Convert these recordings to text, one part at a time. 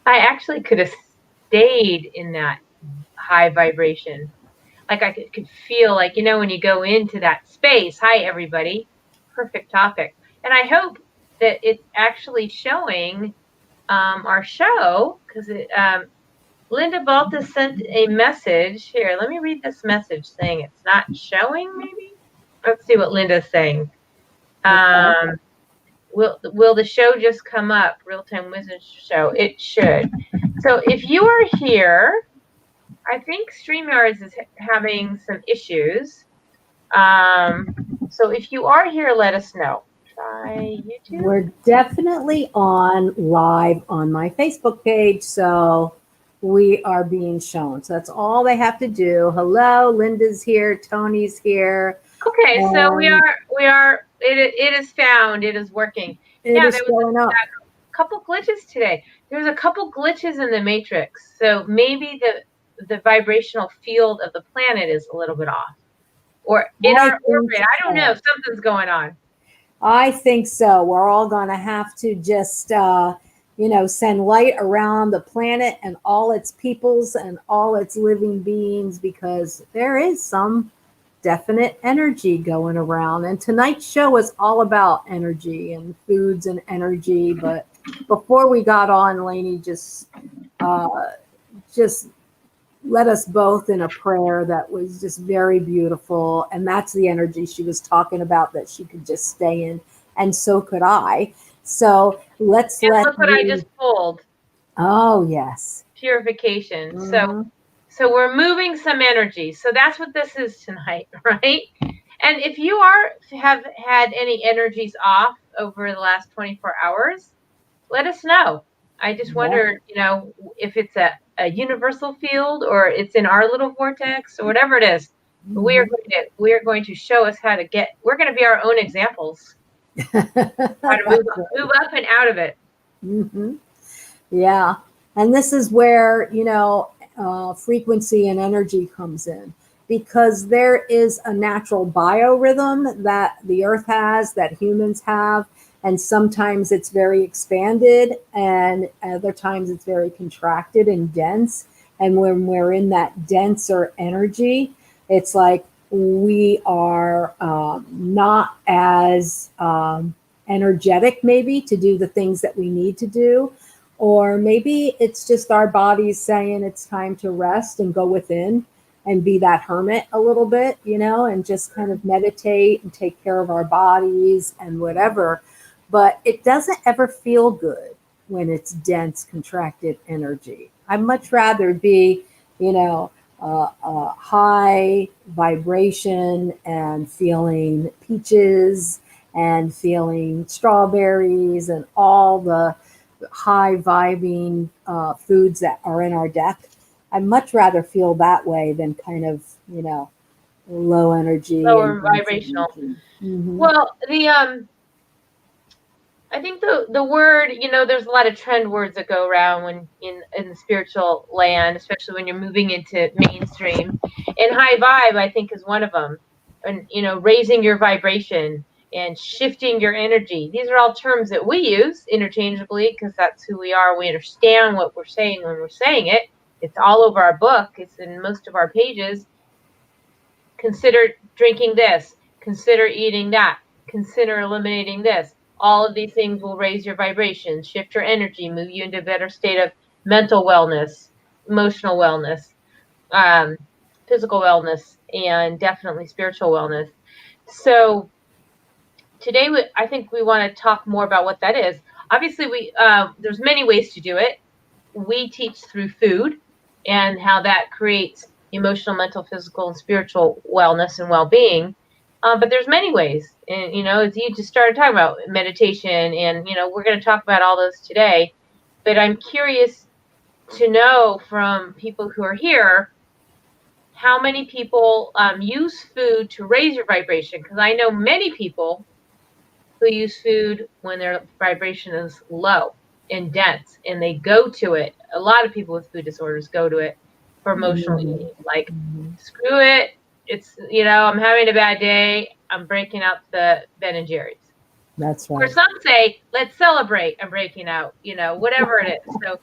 I actually could have stayed in that high vibration. Like I could feel like, when you go into that space, hi, everybody, perfect topic. And I hope that it's actually showing our show because Linda Balta sent a message here. Let me read this message saying it's not showing, maybe. Let's see what Linda's saying. Okay. Will the show just come up? Real Time Wisdom Show. It should. So if you are here, I think StreamYard is having some issues. So if you are here, let us know. Try YouTube. We're definitely on live on my Facebook page, so we are being shown. So that's all they have to do. Hello, Linda's here, Tony's here. Okay, so we are. It is found. It is working. It is showing up. A couple glitches today. There's a couple glitches in the matrix, so maybe the vibrational field of the planet is a little bit off, or in our orbit. I don't know. Something's going on. I think so. We're all going to have to just, send light around the planet and all its peoples and all its living beings, because there is some definite energy going around. And tonight's show is all about energy and foods and energy. But before we got on, Lainie just led us both in a prayer that was just very beautiful. And that's the energy she was talking about that she could just stay in. And so could I. So look what I just pulled. Oh, yes. Purification. Mm-hmm. So we're moving some energy. So that's what this is tonight, right? And if you have had any energies off over the last 24 hours, let us know. I just wonder, if it's a universal field or it's in our little vortex or whatever it is. Mm-hmm. We are going to show us how to we're going to be our own examples. How to move up and out of it. Mm-hmm. Yeah. And this is where, frequency and energy comes in, because there is a natural biorhythm that the earth has, that humans have. And sometimes it's very expanded and other times it's very contracted and dense. And when we're in that denser energy, it's like we are not as energetic maybe to do the things that we need to do. Or maybe it's just our bodies saying it's time to rest and go within and be that hermit a little bit, and just kind of meditate and take care of our bodies and whatever. But it doesn't ever feel good when it's dense, contracted energy. I'd much rather be, high vibration and feeling peaches and feeling strawberries and all the high vibing foods that are in our deck. I'd much rather feel that way than kind of, low energy. Lower vibrational. Mm-hmm. Well, I think the word, there's a lot of trend words that go around when in the spiritual land, especially when you're moving into mainstream. And high vibe, I think, is one of them. And, raising your vibration and shifting your energy. These are all terms that we use interchangeably because that's who we are. We understand what we're saying when we're saying it. It's all over our book. It's in most of our pages. Consider drinking this. Consider eating that. Consider eliminating this. All of these things will raise your vibration, shift your energy, move you into a better state of mental wellness, emotional wellness, physical wellness, and definitely spiritual wellness. So today, I think we want to talk more about what that is. Obviously, there's many ways to do it. We teach through food and how that creates emotional, mental, physical, and spiritual wellness and well-being. But there's many ways. And, as you just started talking about meditation, and, we're going to talk about all those today. But I'm curious to know from people who are here, how many people use food to raise your vibration? Because I know many people who use food when their vibration is low and dense, and they go to it. A lot of people with food disorders go to it for emotional eating. Like, screw it. It's, I'm having a bad day. I'm breaking out the Ben & Jerry's. That's right. Or some say, let's celebrate. I'm breaking out, whatever it is. So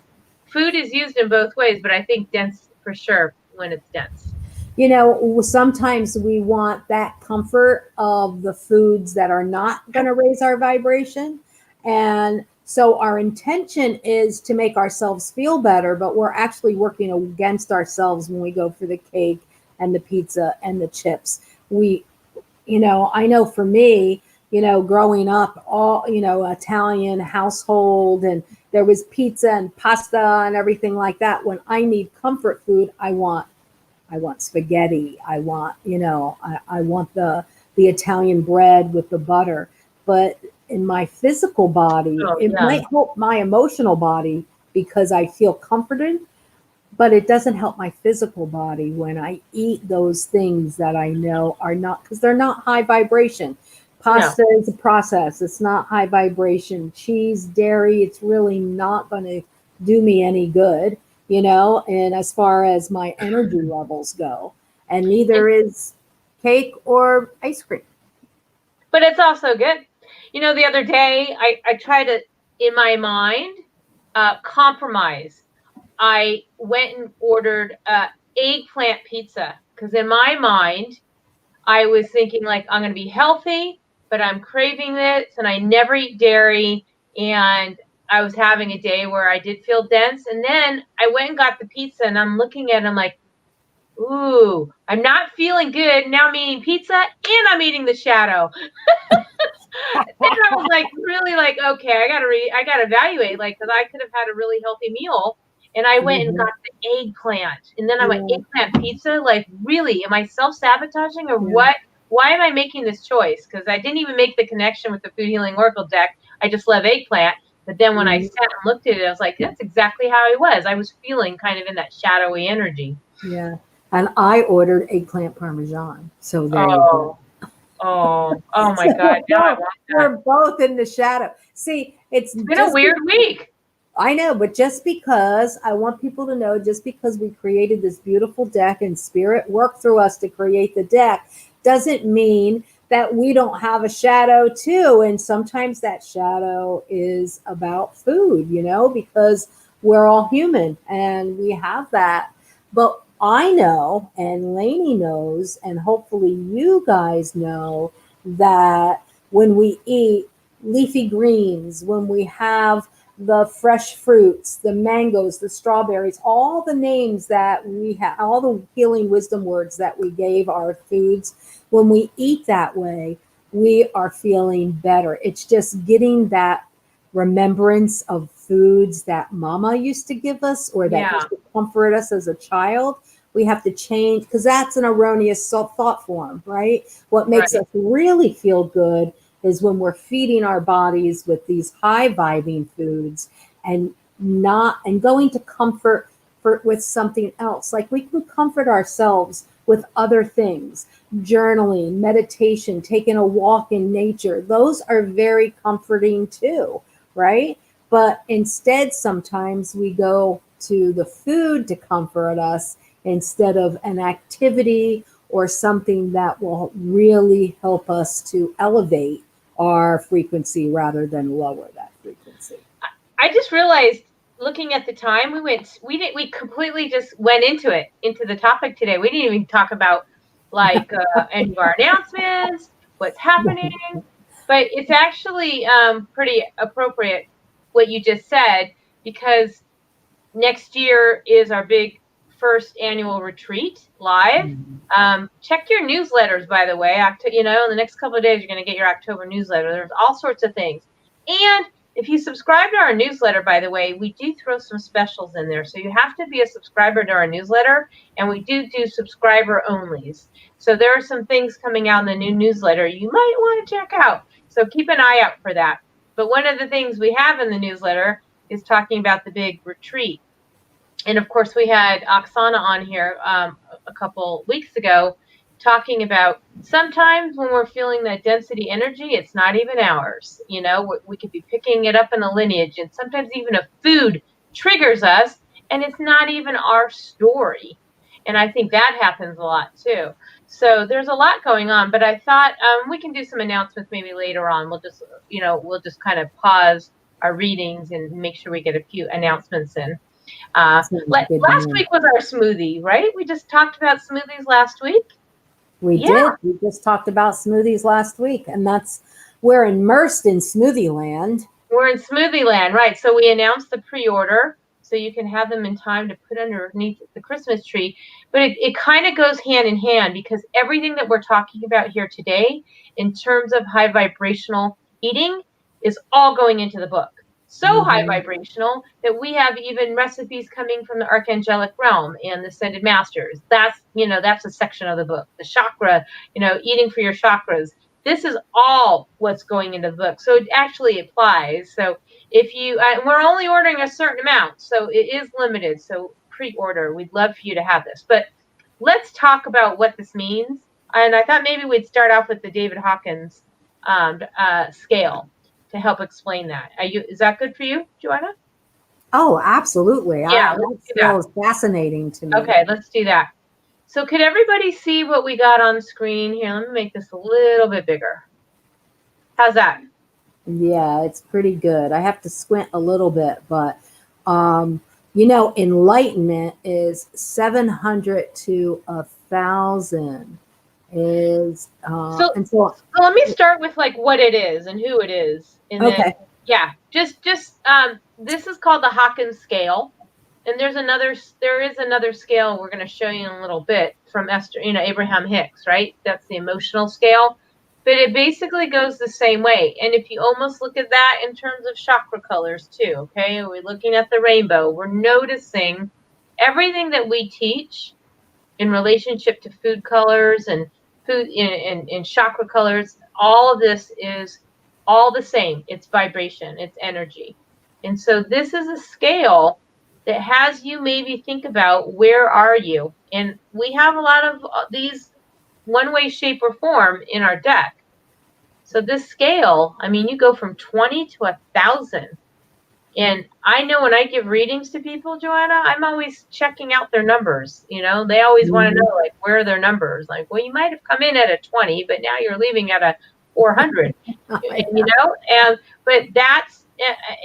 food is used in both ways, but I think dense for sure when it's dense. You know, sometimes we want that comfort of the foods that are not going to raise our vibration. And so our intention is to make ourselves feel better, but we're actually working against ourselves when we go for the cake and the pizza and the chips. We, you know, I know for me, you know, growing up, all, you know, Italian household, and there was pizza and pasta and everything like that. When I need comfort food, I want spaghetti. I want, you know, I want the Italian bread with the butter. But in my physical body, Oh it yeah, might help my emotional body because I feel comforted, but it doesn't help my physical body when I eat those things that I know are not, because they're not high vibration. no. Pasta is a process, it's not high vibration. Cheese, dairy, it's really not going to do me any good, you know, and as far as my energy levels go. And And, neither is cake or ice cream. but it's also good. You know, the other day I tried to, in my mind, compromise. I went and ordered eggplant pizza because in my mind I was thinking like I'm going to be healthy, but I'm craving this, and I never eat dairy, and I was having a day where I did feel dense, and then I went and got the pizza, and I'm looking at it, I'm like, ooh, I'm not feeling good. Now I'm eating pizza and I'm eating the shadow. Then I was like, really like, okay, I gotta evaluate, like, because I could have had a really healthy meal. And I went and got Mhm. the eggplant. And then I went, Yeah, eggplant pizza? Like, really? Am I self sabotaging or yeah, what? Why am I making this choice? Because I didn't even make the connection with the Food Healing Oracle deck. I just love eggplant. But then when I mhm, sat and looked at it, I was like, that's exactly how I was. I was feeling kind of in that shadowy energy. yeah. And I ordered eggplant parmesan. So there you go. Oh, oh my So God. Now I want that. we're both in the shadow. See, it's It's been a just weird week. I know, but just because I want people to know, just because we created this beautiful deck and spirit worked through us to create the deck, doesn't mean that we don't have a shadow too. And sometimes that shadow is about food, you know, because we're all human and we have that. But I know, and Lainey knows, and hopefully you guys know that when we eat leafy greens, when we have the fresh fruits, the mangoes, the strawberries, all the names that we have, all the healing wisdom words that we gave our foods, when we eat that way, we are feeling better. It's just getting that remembrance of foods that mama used to give us or that Yeah, used to comfort us as a child. We have to change because that's an erroneous thought form, right? What makes right. us really feel good is when we're feeding our bodies with these high vibing foods and not and going to comfort with something else. Like we can comfort ourselves with other things, journaling, meditation, taking a walk in nature. Those are very comforting too, right? But instead, sometimes we go to the food to comfort us instead of an activity or something that will really help us to elevate our frequency rather than lower that frequency. I just realized looking at the time we completely just went into the topic today. We didn't even talk about like any of our announcements, what's happening, but it's actually pretty appropriate what you just said because next year is our big first annual retreat live. Check your newsletters, by the way. You know, in the next couple of days, you're going to get your October newsletter. There's all sorts of things. And if you subscribe to our newsletter, by the way, we do throw some specials in there. So you have to be a subscriber to our newsletter, and we do subscriber onlys. So there are some things coming out in the new newsletter you might want to check out. So keep an eye out for that. But one of the things we have in the newsletter is talking about the big retreat. And of course, we had Oksana on here a couple weeks ago talking about sometimes when we're feeling that density energy, it's not even ours. You know, we could be picking it up in a lineage, and sometimes even a food triggers us, and it's not even our story. And I think that happens a lot too. So there's a lot going on, but I thought we can do some announcements maybe later on. We'll just kind of pause our readings and make sure we get a few announcements in. Sounds good to Last me. week was our smoothie, right? We just talked about smoothies last week. We Yeah, did. We just talked about smoothies last week, and we're immersed in smoothie land. we're in smoothie land, right? So we announced the pre-order so you can have them in time to put underneath the Christmas tree. But it kind of goes hand in hand because everything that we're talking about here today in terms of high vibrational eating is all going into the book. So high Mhm. vibrational that we have even recipes coming from the archangelic realm and the ascended masters. That's a section of the book. The chakra, eating for your chakras. This is all what's going into the book. So it actually applies. So if you, we're only ordering a certain amount, so it is limited. So pre-order. We'd love for you to have this. But let's talk about what this means. And I thought maybe we'd start off with the David Hawkins scale to help explain that. Is that good for you, Joanna? Oh, absolutely. Yeah, let's That do that. scale is fascinating to me. Okay, let's do that. So could everybody see what we got on screen here? Let me make this a little bit bigger. How's that? Yeah, it's pretty good. I have to squint a little bit, but enlightenment is 700 to 1,000 is So, and so so let me start with like what it is and who it is, and then okay. yeah, just this is called the Hawkins scale, and there is another scale we're going to show you in a little bit from Esther, Abraham Hicks, right? That's the emotional scale, but it basically goes the same way. And if you almost look at that in terms of chakra colors too, okay, we're looking at the rainbow. We're noticing everything that we teach in relationship to food colors and food in chakra colors. All of this is all the same. It's vibration, it's energy. And so this is a scale that has you maybe think about where are you? And we have a lot of these one way, shape, or form in our deck. So this scale, I mean, you go from 20 to 1,000. And I know when I give readings to people, Joanna, I'm always checking out their numbers. They always want to Mhm. know, like, where are their numbers? Like, well, you might have come in at a 20, but now you're leaving at a 400. But that's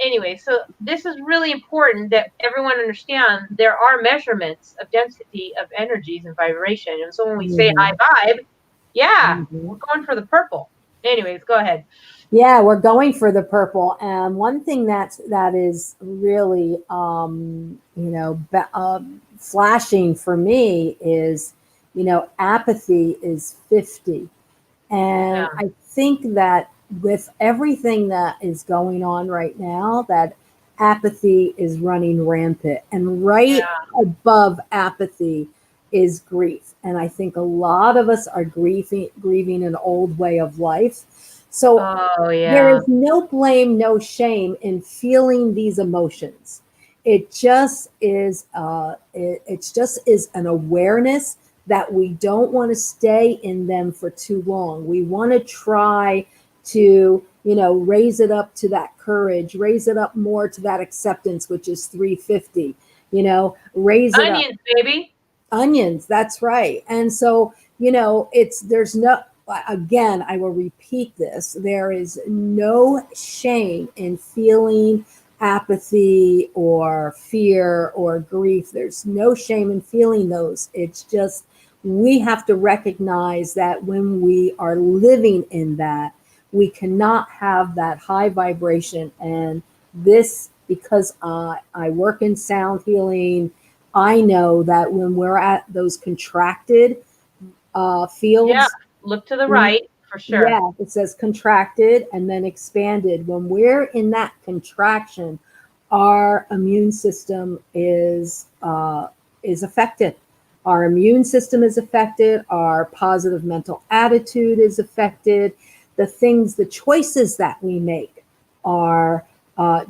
anyway. So this is really important that everyone understand there are measurements of density of energies and vibration. And so when we say high Mhm. vibe, yeah, we're Mhm. going for the purple. Anyways, go ahead. Yeah, we're going for the purple. And one thing that is really flashing for me is apathy is 50. And Yeah, I think that with everything that is going on right now, that apathy is running rampant. And right yeah. above apathy is grief. And I think a lot of us are grieving an old way of life. So Oh there yeah. is no blame, no shame in feeling these emotions. It just is. It just is an awareness that we don't want to stay in them for too long. We want to try to, raise it up to that courage, raise it up more to that acceptance, which is 350. Raise it up. Onions, baby. Onions, that's right. And so, there's no, again, I will repeat this, there is no shame in feeling apathy or fear or grief. There's no shame in feeling those. It's just, we have to recognize that when we are living in that, we cannot have that high vibration. And this, because I work in sound healing, I know that when we're at those contracted Yeah. fields, Look to the right for sure. yeah, it says contracted and then expanded. When we're in that contraction, our immune system is affected. Our immune system is affected. Our positive mental attitude is affected. The choices that we make are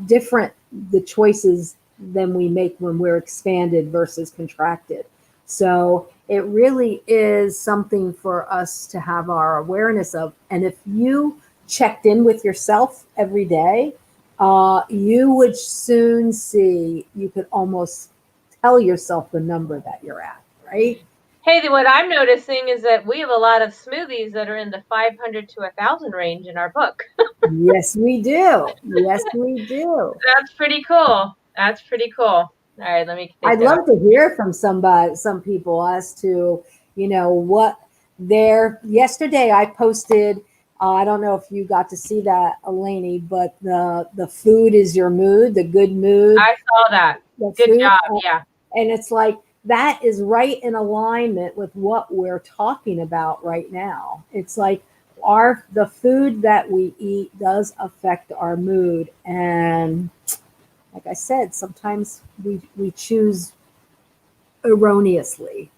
different. The choices than we make when we're expanded versus contracted. So it really is something for us to have our awareness of. And if you checked in with yourself every day, you would soon see, you could almost tell yourself the number that you're at, right? Hey, what I'm noticing is that we have a lot of smoothies that are in the 500 to 1,000 range in our book. Yes, we do. Yes, we do. That's pretty cool. That's pretty cool. All right, let me take I'd that off. love to hear from some people as to, what yesterday I posted, I don't know if you got to see that, Lainie, but the food is your mood, the good mood, I saw that. the Good food. job. Yeah. And it's like, that is right in alignment with what we're talking about right now. It's like the food that we eat does affect our mood. And like I said, sometimes we choose erroneously.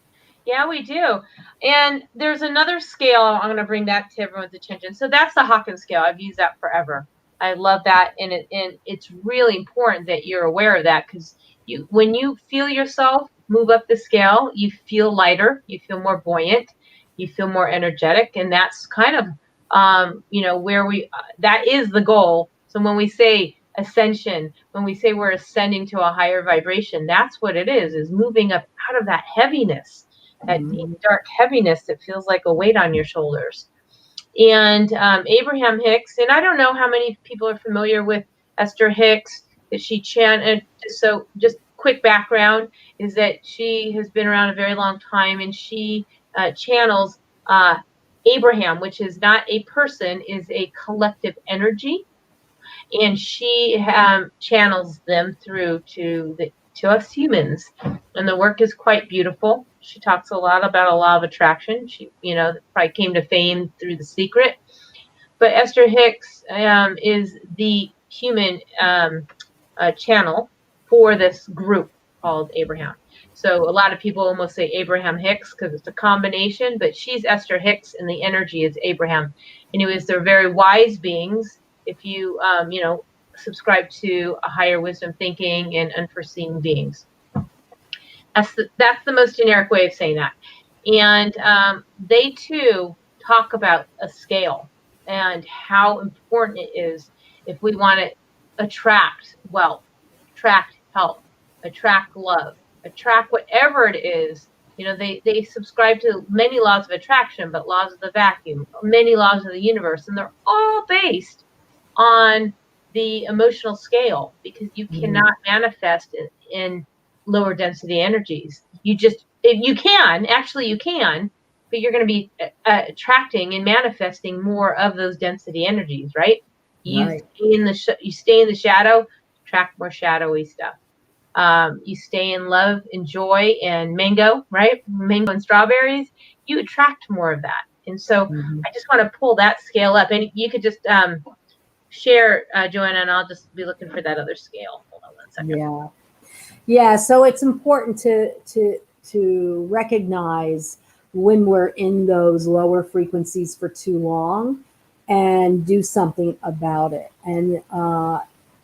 Yeah, we do. And there's another scale. I'm going to bring that to everyone's attention. So that's the Hawkins scale. I've used that forever. I love that, and it's really important that you're aware of that, because when you feel yourself move up the scale, you feel lighter, you feel more buoyant, you feel more energetic, and that's kind of where that is the goal. So when we say ascension, when we say we're ascending to a higher vibration, that's what it is moving up out of that heaviness, that deep, dark heaviness that feels like a weight on your shoulders. And Abraham Hicks, and I don't know how many people are familiar with Esther Hicks, that she chanted. So just quick background is that she has been around a very long time, and she channels Abraham, which is not a person, is a collective energy, and she channels them through to us humans, and the work is quite beautiful. She talks a lot about a law of attraction. She probably came to fame through The Secret, but Esther Hicks is the human channel for this group called Abraham. So a lot of people almost say Abraham Hicks because it's a combination, but she's Esther Hicks and the energy is Abraham. Anyways, they're very wise beings. If you subscribe to a higher wisdom thinking and unforeseen beings, that's the most generic way of saying that. And they too talk about a scale and how important it is if we want to attract wealth, attract health, attract love, attract whatever it is. They subscribe to many laws of attraction, but laws of the vacuum, many laws of the universe, and they're all based on the emotional scale, because you cannot manifest in lower density energies. You can, but you're going to be attracting and manifesting more of those density energies, right? Right. You stay in the shadow, attract more shadowy stuff. You stay in love and joy and mango, right? Mango and strawberries, you attract more of that. And so I just want to pull that scale up, and you could just share, Joanna, and I'll just be looking for that other scale. Hold on one second. Yeah. So it's important to recognize when we're in those lower frequencies for too long and do something about it. And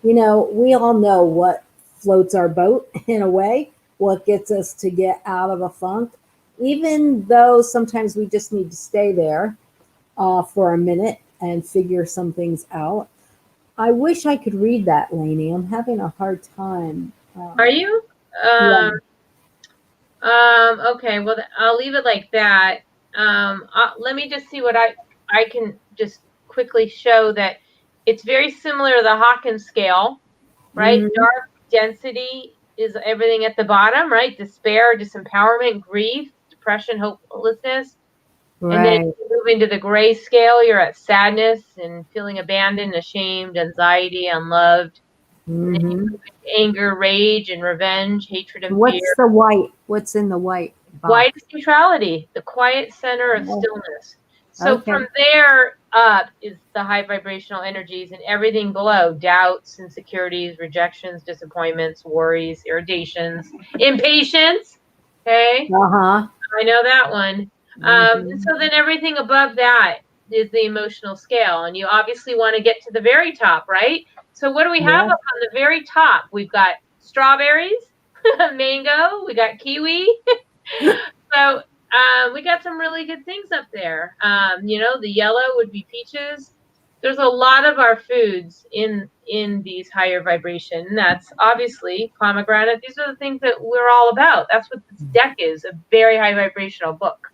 we all know what floats our boat in a way, what gets us to get out of a funk, even though sometimes we just need to stay there for a minute and figure some things out. I wish I could read that, Lainie. I'm having a hard time. Are you? Yeah. Okay, well, I'll leave it like that. Let me just see what I can just quickly show that it's very similar to the Hawkins scale, right? Mhm. Dark density is everything at the bottom, right? Despair, disempowerment, grief, depression, hopelessness. And then Right. you move into the gray scale, you're at sadness and feeling abandoned, ashamed, anxiety, unloved. And then you Hmm. move into anger, rage, and revenge, hatred, and fear. What's the white? What's in the white White box? is neutrality, the quiet center of Oh, stillness. So okay. from there up is the high vibrational energies, and everything below: doubts, insecurities, rejections, disappointments, worries, irritations, impatience. Okay, Uh-huh. I know that one. Hmm. So then everything above that is the emotional scale, and you obviously want to get to the very top, right? So what do we have Yeah. up on the very top? We've got strawberries, mango, we got kiwi. So we got some really good things up there. The yellow would be peaches. There's a lot of our foods in these higher vibration. That's obviously pomegranate. These are the things that we're all about. That's what this deck is, a very high vibrational book.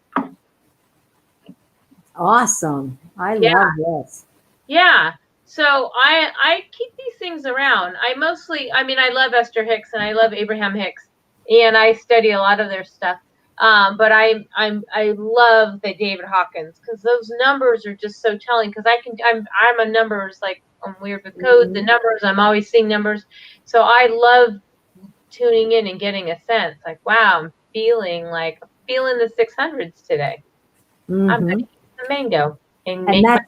Awesome. I Yeah, love this. yeah. So I keep these things around. I love Esther Hicks and I love Abraham Hicks, and I study a lot of their stuff. But I love the David Hawkins because those numbers are just so telling. Because I'm a numbers, like, I'm weird with codes and numbers. I'm always seeing numbers, so I love tuning in and getting a sense. Like, wow, I'm feeling the 600s today. I'm gonna Mm-hmm. eat the mango and And make my.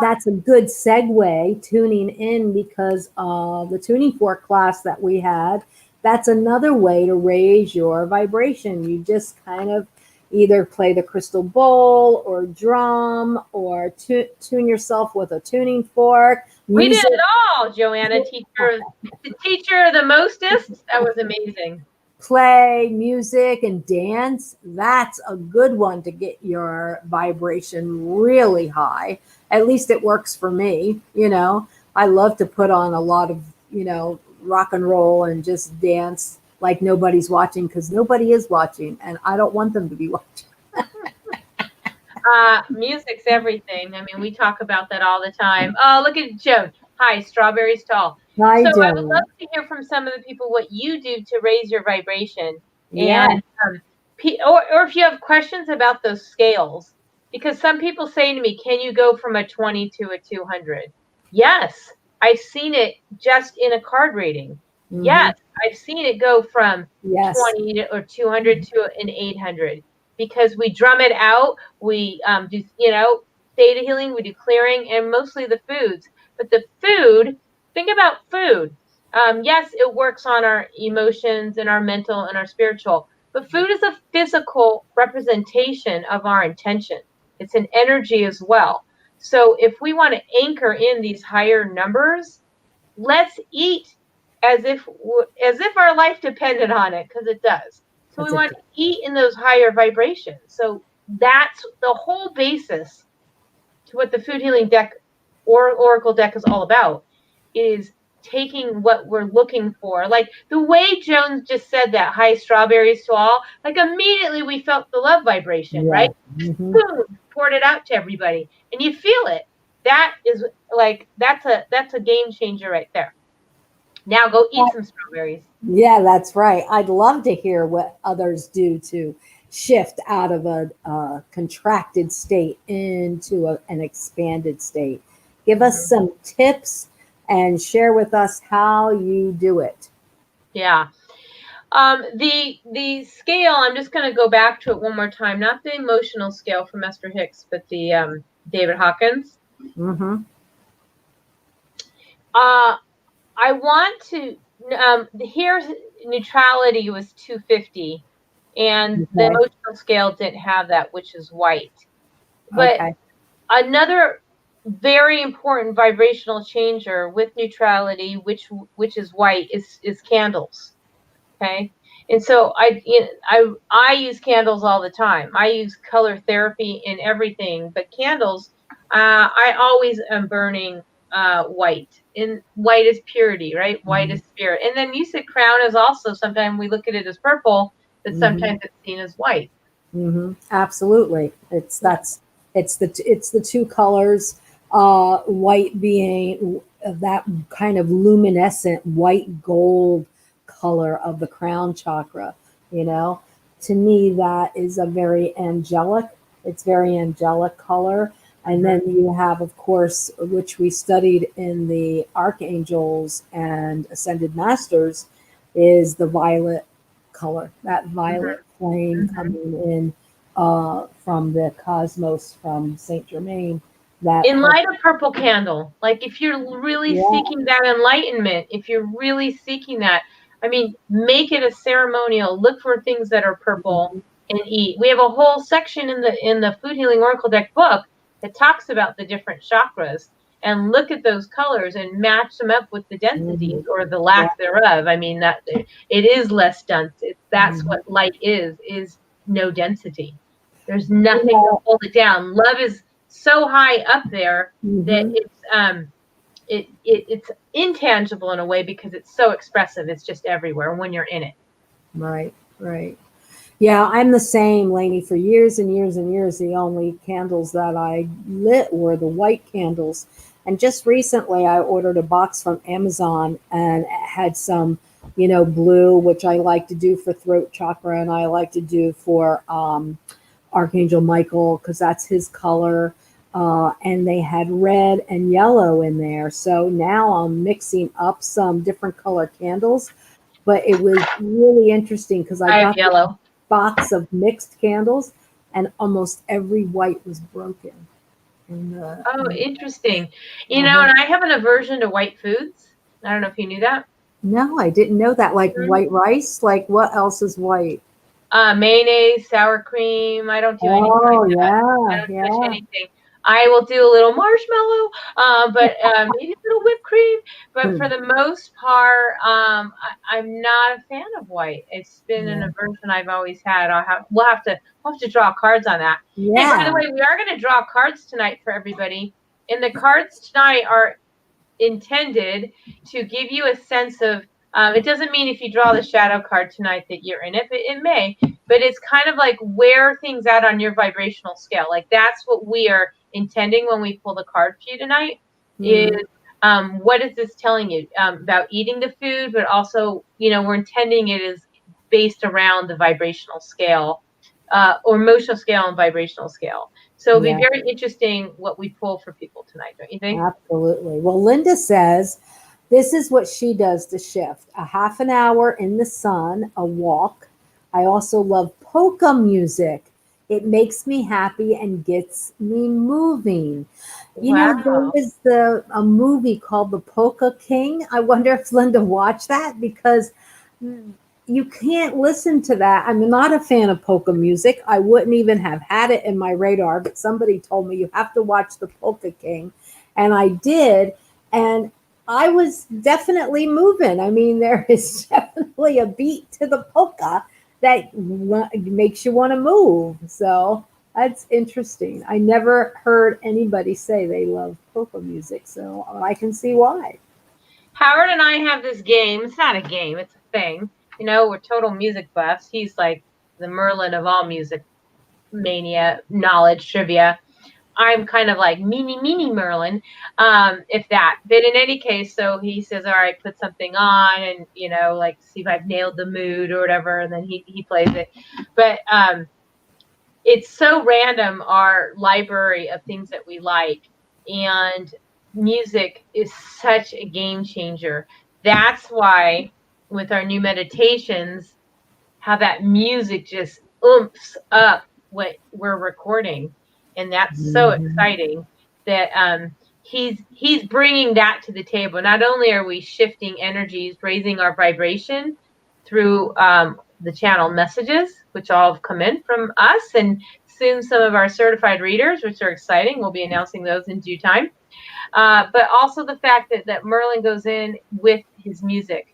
that's a good segue tuning in, because the tuning fork class that we had, that's another way to raise your vibration. You just kind of either play the crystal bowl or drum or tune yourself with a tuning fork, We did music. it all, Joanna, teacher of the mostest. That was amazing. Play music and dance. That's a good one to get your vibration really high. At least it works for me. I love to put on a lot of, rock and roll and just dance like nobody's watching, because nobody is watching and I don't want them to be watching. Music's everything. I mean, we talk about that all the time. Oh, look at Joan. Hi, Strawberries Tall. Hi, So I would love Joan. to hear from some of the people what you do to raise your vibration, Yeah, and or if you have questions about those scales, because some people say to me, "Can you go from a 20 to a 200?" Yes, I've seen it just in a card reading. hmm, Yes, I've seen it go from yes. 20 or 200 to an 800 because we drum it out. We do, theta healing, we do clearing, and mostly the foods. But the food, think about food. Yes, it works on our emotions and our mental and our spiritual, but food is a physical representation of our intention. It's an energy as well. So if we want to anchor in these higher numbers, let's eat as if our life depended on it, because it does. So we That's want to eat in those higher vibrations. So that's the whole basis to what the food healing deck or oracle deck is all about, is taking what we're looking for. Like the way Jones just said that, high strawberries to all, like immediately we felt the love vibration, yeah. right? Hmm. Boom, poured it out to everybody, and you feel it. That is like that's a game changer right there. Now go eat some strawberries. Yeah, that's right. I'd love to hear what others do to shift out of a contracted state into an expanded state. Give us Mhm. some tips and share with us how you do it. Yeah. The scale, I'm just going to go back to it one more time. Not the emotional scale from Esther Hicks, but the David Hawkins. Mm-hmm. Uh, I want to. Here's neutrality was 250, and the Okay. emotional scale didn't have that, which is white. But Okay. another very important vibrational changer with neutrality, which is white, is candles. Okay. And so I use candles all the time. I use color therapy in everything, but candles, I always am burning white. And white is purity, right? White is spirit. And then you said crown is also, sometimes we look at it as purple, but Mm-hmm. sometimes it's seen as white. Mm-hmm. Absolutely. It's the two colors, white being that kind of luminescent white gold color of the crown chakra. You know, to me that is a very angelic. It's very angelic color. And Mm-hmm. then you have, of course, which we studied in the archangels and ascended masters, is the violet color, that violet flame Mm-hmm. coming in from the cosmos, from Saint Germain. That In purple, light of purple candle, like if you're really yeah, seeking that enlightenment, if you're really seeking that, I mean, make it a ceremonial. Look for things that are purple mhm, and eat. We have a whole section in the Food Healing Oracle Deck book that talks about the different chakras, and look at those colors and match them up with the densities mhm, or the yeah, lack thereof. I mean, that it is less dense. That's mhm. what light is no density. There's You nothing to know, hold it down. Love is so high up there that mhm, it's intangible in a way because it's so expressive. It's just everywhere when you're in it. right, right. Yeah, I'm the same, Lainey. For years and years and years, the only candles that I lit were the white candles. And just recently, I ordered a box from Amazon, and it had some, blue, which I like to do for throat chakra, and I like to do for Archangel Michael because that's his color. And they had red and yellow in there. So now I'm mixing up some different color candles. But it was really interesting because I I have got this yellow. box of mixed candles, and almost every white was broken. Oh, interesting. Uh-huh. And I have an aversion to white foods. I don't know if you knew that. No, I didn't know that. Like Mhm. white rice? Like what else is white? Mayonnaise, sour cream. I don't do anything like Oh, that. I yeah, don't touch yeah, anything. I will do a little marshmallow, but maybe a little whipped cream. But for hmm, the most part, I'm not a fan of white. It's been an yeah, aversion I've always had. We'll have to draw cards on that. Hey, by the yeah. way, we are going to draw cards tonight for everybody, and the cards tonight are intended to give you a sense of it doesn't mean if you draw the shadow card tonight that you're in it, but it may, but it's kind of like where things at on your vibrational scale. Like that's what we are intending when we pull the card for you tonight is Hmm, what is this telling you about eating the food, but also, we're intending it is based around the vibrational scale or emotional scale and vibrational scale. So it'll be yeah, very interesting what we pull for people tonight, don't you think? absolutely. Well, Linda says this is what she does to shift: a half an hour in the sun, a walk. I also love polka music. It makes me happy and gets me moving. There Wow. was a movie called The Polka King. I wonder if Linda watched that because you can't listen to that. I'm not a fan of polka music. I wouldn't even have had it in my radar, but somebody told me you have to watch The Polka King, and I did, and I was definitely moving. I mean, there is definitely a beat to the polka that makes you want to move. So that's interesting. I never heard anybody say they love polka music, so I can see why. Howard and I have this game. It's not a game, it's a thing. We're total music buffs. He's like the Merlin of all music mania, knowledge, trivia. I'm kind of like mini Merlin, if that. But in any case, so he says, all right, put something on and, like see if I've nailed the mood or whatever. And then he plays it. But it's so random, our library of things that we like. And music is such a game changer. That's why with our new meditations, how that music just oomps up what we're recording. And that's so Mhm. exciting that he's bringing that to the table. Not only are we shifting energies, raising our vibration through the channel messages, which all have come in from us, and soon some of our certified readers, which are exciting. We'll be announcing those in due time. But also the fact that Merlin goes in with his music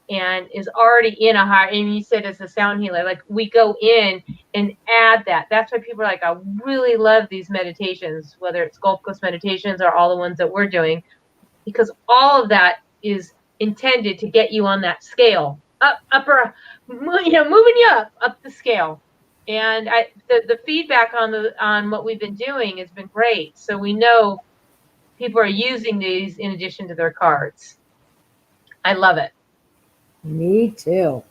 and is already in a high, and you said as a sound healer, like we go in and add that. That's why people are like, I really love these meditations, whether it's Gulf Coast meditations or all the ones that we're doing, because all of that is intended to get you on that scale, moving you up the scale. And the feedback on what we've been doing has been great. So we know people are using these in addition to their cards. I love it. Me too.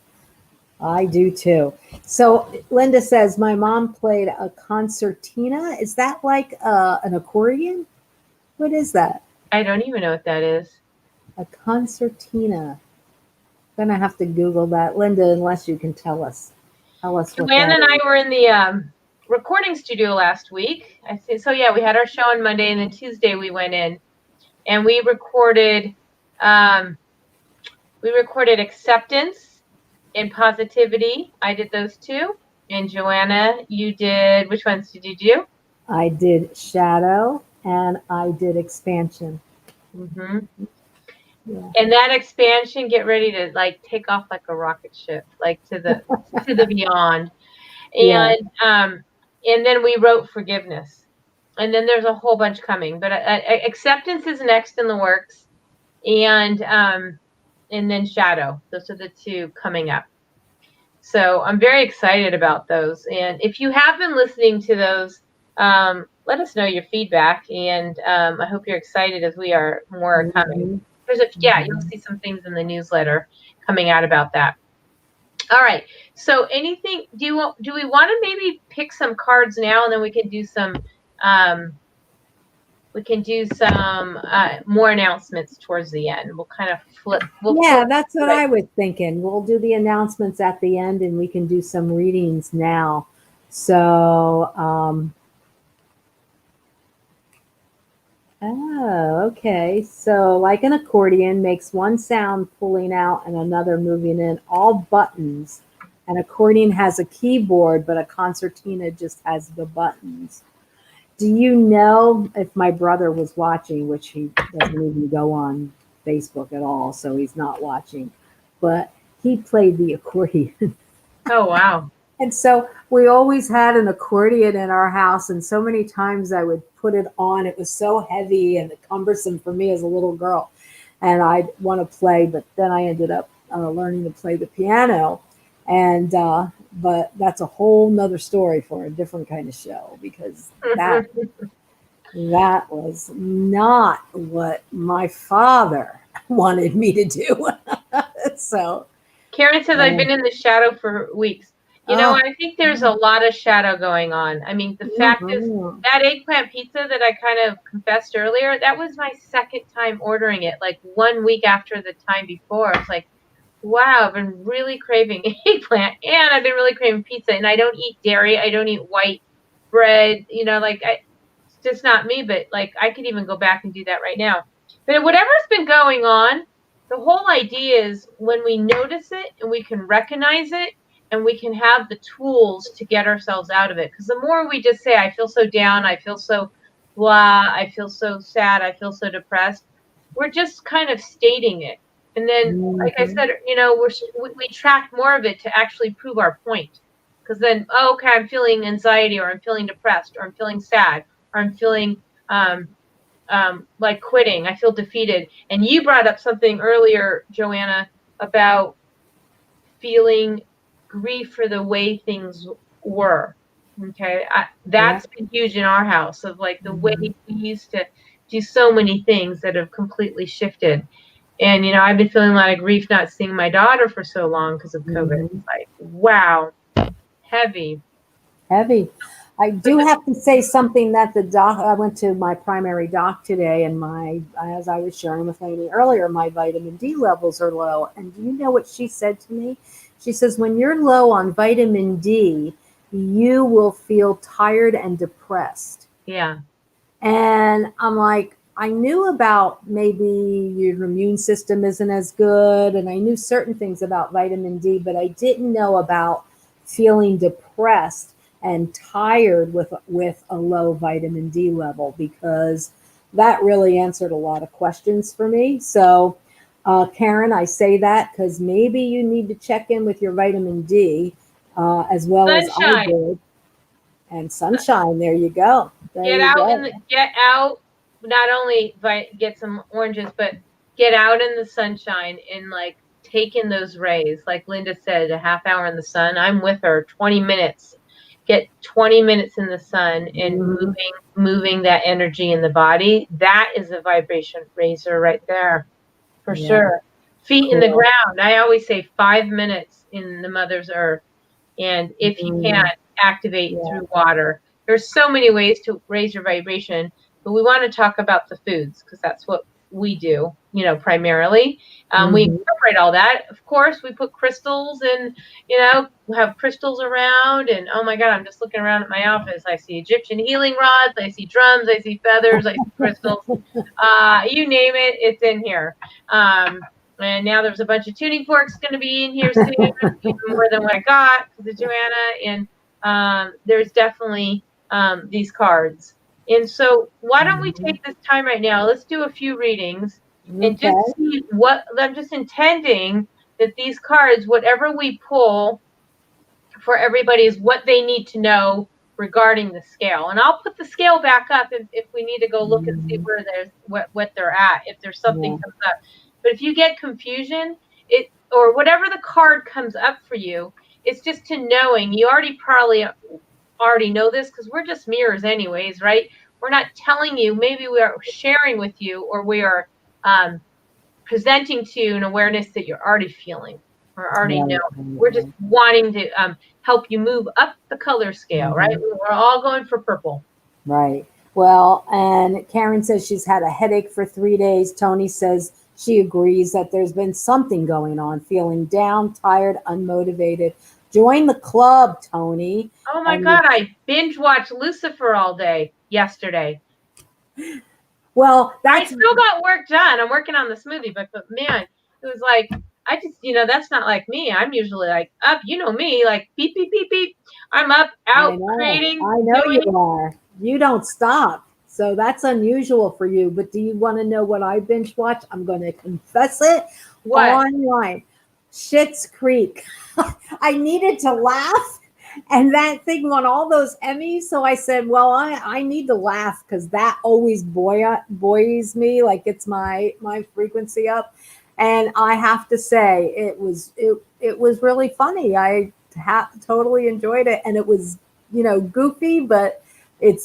I do too. So Linda says my mom played a concertina. Is that like an accordion? What is that? I don't even know what that is. A concertina. Gonna have to Google that, Linda, unless you can tell us what Joanna that and I is. were in the recording studio last week. I see. So yeah, we had our show on Monday, and then Tuesday we went in and um, we recorded acceptance and positivity. I did those two, and Joanna, you did which ones did you do? I did shadow and I did expansion. Hmm. Yeah. And that expansion, get ready to like take off like a rocket ship, like to the beyond. Yeah. And then we wrote forgiveness, and then there's a whole bunch coming, but acceptance is next in the works, and then shadow. Those are the two coming up. So I'm very excited about those. And if you have been listening to those let us know your feedback. And I hope you're excited as we are more coming. Mhm. You'll see some things in the newsletter coming out about that. All right. So anything, do we want to maybe pick some cards now, and then we can do some more announcements towards the end. We'll kind of flip. Yeah, that's what I was thinking. We'll do the announcements at the end and we can do some readings now. So, okay. So, like an accordion makes one sound pulling out and another moving in, all buttons. An accordion has a keyboard, but a concertina just has the buttons. Do you know, if my brother was watching, which he doesn't even go on Facebook at all, so he's not watching, but he played the accordion. Oh, wow. And so we always had an accordion in our house, and so many times I would put it on. It was so heavy and cumbersome for me as a little girl, and I'd want to play, but then I ended up learning to play the piano. And but that's a whole nother story for a different kind of show, because that was not what my father wanted me to do. So Karen says, I've been in the shadow for weeks. I think there's a lot of shadow going on. I mean, the fact is, that eggplant pizza that I kind of confessed earlier, that was my second time ordering it, like 1 week after the time before. It's like, wow, I've been really craving eggplant, and I've been really craving pizza, and I don't eat dairy. I don't eat white bread. It's just not me, but like I could even go back and do that right now. But whatever's been going on, the whole idea is when we notice it and we can recognize it and we can have the tools to get ourselves out of it. Because the more we just say, I feel so down, I feel so blah, I feel so sad, I feel so depressed, we're just kind of stating it. And then, like I said, we track more of it to actually prove our point. Because then, oh, okay, I'm feeling anxiety, or I'm feeling depressed, or I'm feeling sad, or I'm feeling like quitting. I feel defeated. And you brought up something earlier, Joanna, about feeling grief for the way things were. Okay, that's been huge in our house, of like the way we used to do so many things that have completely shifted. And I've been feeling a lot of grief not seeing my daughter for so long because of COVID. It's like, wow, heavy. I do have to say something that the doc, I went to my primary doc today, and as I was sharing with Lainie earlier, my vitamin D levels are low. And do you know what she said to me? She says, when you're low on vitamin D, you will feel tired and depressed. Yeah. And I'm like, I knew about maybe your immune system isn't as good, and I knew certain things about vitamin D, but I didn't know about feeling depressed and tired with a low vitamin D level, because that really answered a lot of questions for me. So, Karen, I say that because maybe you need to check in with your vitamin D as well as I did. And sunshine, there you go. Get out. Not only get some oranges, but get out in the sunshine and like take in those rays. Like Linda said, a half hour in the sun. I'm with her. 20 minutes. Get 20 minutes in the sun and moving that energy in the body. That is a vibration raiser right there, for sure. Feet in the ground. I always say 5 minutes in the Mother's Earth, and if you can, activate through water. There's so many ways to raise your vibration, but we want to talk about the foods because that's what we do, primarily. We incorporate all that. Of course, we put crystals and, we have crystals around. And oh my God, I'm just looking around at my office. I see Egyptian healing rods. I see drums. I see feathers. I see crystals. You name it, it's in here. And now there's a bunch of tuning forks going to be in here soon, even more than what I got because of Joanna. And there's definitely these cards. And so why don't we take this time right now? Let's do a few readings and just see what I'm just intending that these cards, whatever we pull for everybody, is what they need to know regarding the scale. And I'll put the scale back up if we need to go look and see where there's what they're at, if there's something comes up. But if you get confusion, or whatever the card comes up for you, it's just to knowing you already probably already know this because we're just mirrors anyways, right? We're not telling you. Maybe we are sharing with you, or we are presenting to you an awareness that you're already feeling or already know. We're just wanting to help you move up the color scale, right? We're all going for purple. Right. Well, and Karen says she's had a headache for 3 days. Tony says she agrees that there's been something going on, feeling down, tired, unmotivated. Join the club, Tony. Oh my God, I binge watched Lucifer all day yesterday. Well, I still got work done. I'm working on the smoothie book, but man, it was like, I just, that's not like me. I'm usually like up, me, like beep, beep, beep, beep. I'm up, out, creating. I know you are. You don't stop. So that's unusual for you. But do you want to know what I binge watch? I'm going to confess it. What? Online. Schitt's Creek. I needed to laugh. And that thing won all those Emmys. So I said, well, I need to laugh because that always buoys me. Like it's my frequency up. And I have to say, it was really funny. I totally enjoyed it. And it was, goofy, but it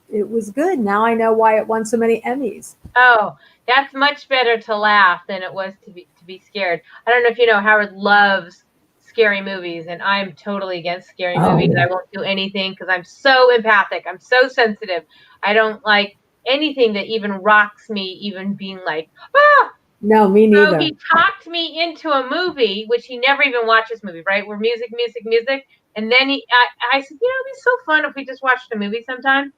was good. Now I know why it won so many Emmys. Oh, that's much better to laugh than it was to be scared. I don't know if you know, Howard loves scary movies, and I'm totally against scary movies. I won't do anything because I'm so empathic. I'm so sensitive. I don't like anything that even rocks me, even being like, ah! No, me neither. So he talked me into a movie, which he never even watches movie, right? We're music. And then I said, it'd be so fun if we just watched a movie sometime.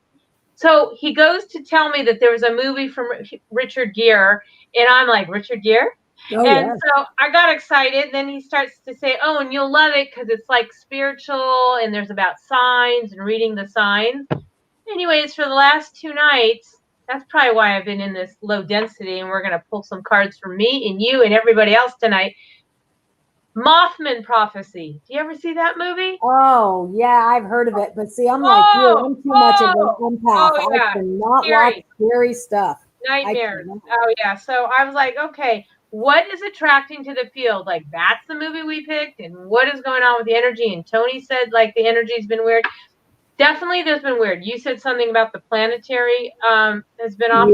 So he goes to tell me that there was a movie from Richard Gere, and I'm like, Richard Gere? So I got excited. Then he starts to say, oh, and you'll love it because it's like spiritual, and there's about signs and reading the signs. Anyways, for the last 2 nights, that's probably why I've been in this low density, and we're going to pull some cards from me and you and everybody else tonight. Mothman Prophecy. Do you ever see that movie? Oh, yeah, I've heard of it. But see, I'm like you. I'm too much of an empath. Oh, yeah. I cannot watch scary stuff. Nightmares. Oh, yeah. So I was like, okay, what is attracting to the field? Like, that's the movie we picked. And what is going on with the energy? And Tony said, like, the energy's been weird. Definitely there's been weird. You said something about the planetary has been off.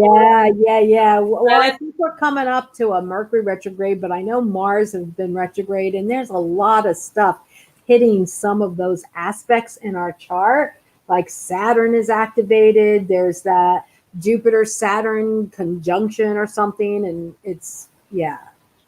Yeah. Well, I think we're coming up to a Mercury retrograde, but I know Mars has been retrograde, and there's a lot of stuff hitting some of those aspects in our chart. Like Saturn is activated. There's that Jupiter-Saturn conjunction or something, and it's, yeah.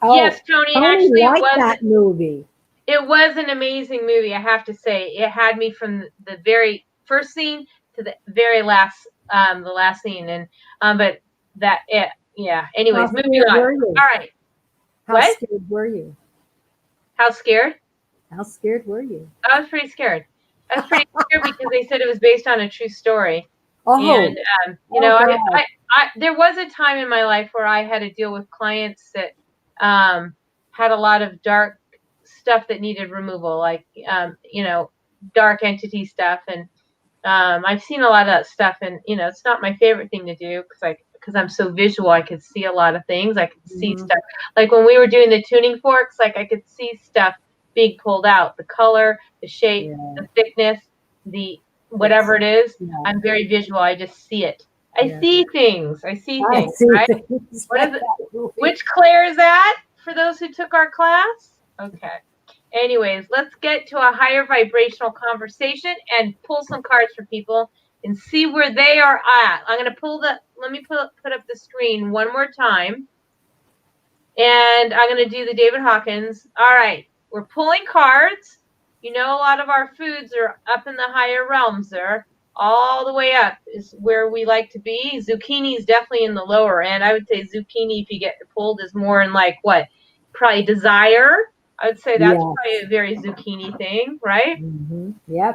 Yes, Tony actually liked that movie. It was an amazing movie, I have to say. It had me from the very first scene to the very last, the last scene, and but that it, yeah. Anyways, moving on. All right. How scared were you? How scared? How scared were you? I was pretty scared. I was pretty scared because they said it was based on a true story. And I there was a time in my life where I had to deal with clients that had a lot of dark stuff that needed removal, like dark entity stuff, and I've seen a lot of that stuff, and it's not my favorite thing to do because I'm so visual. I could see a lot of things. I could see stuff, like when we were doing the tuning forks, like I could see stuff being pulled out, the color, the shape, the thickness, the whatever it is. I'm very visual. I just see it. I see things. Right? What is it? Which Claire is that for those who took our class? Okay. Anyways, let's get to a higher vibrational conversation and pull some cards for people and see where they are at. I'm going to let me put up the screen one more time. And I'm going to do the David Hawkins. All right. We're pulling cards. A lot of our foods are up in the higher realms there. All the way up is where we like to be. Zucchini is definitely in the lower end. I would say zucchini, if you get pulled, is more in like what? Probably desire. I would say that's probably a very zucchini thing, right? Yeah.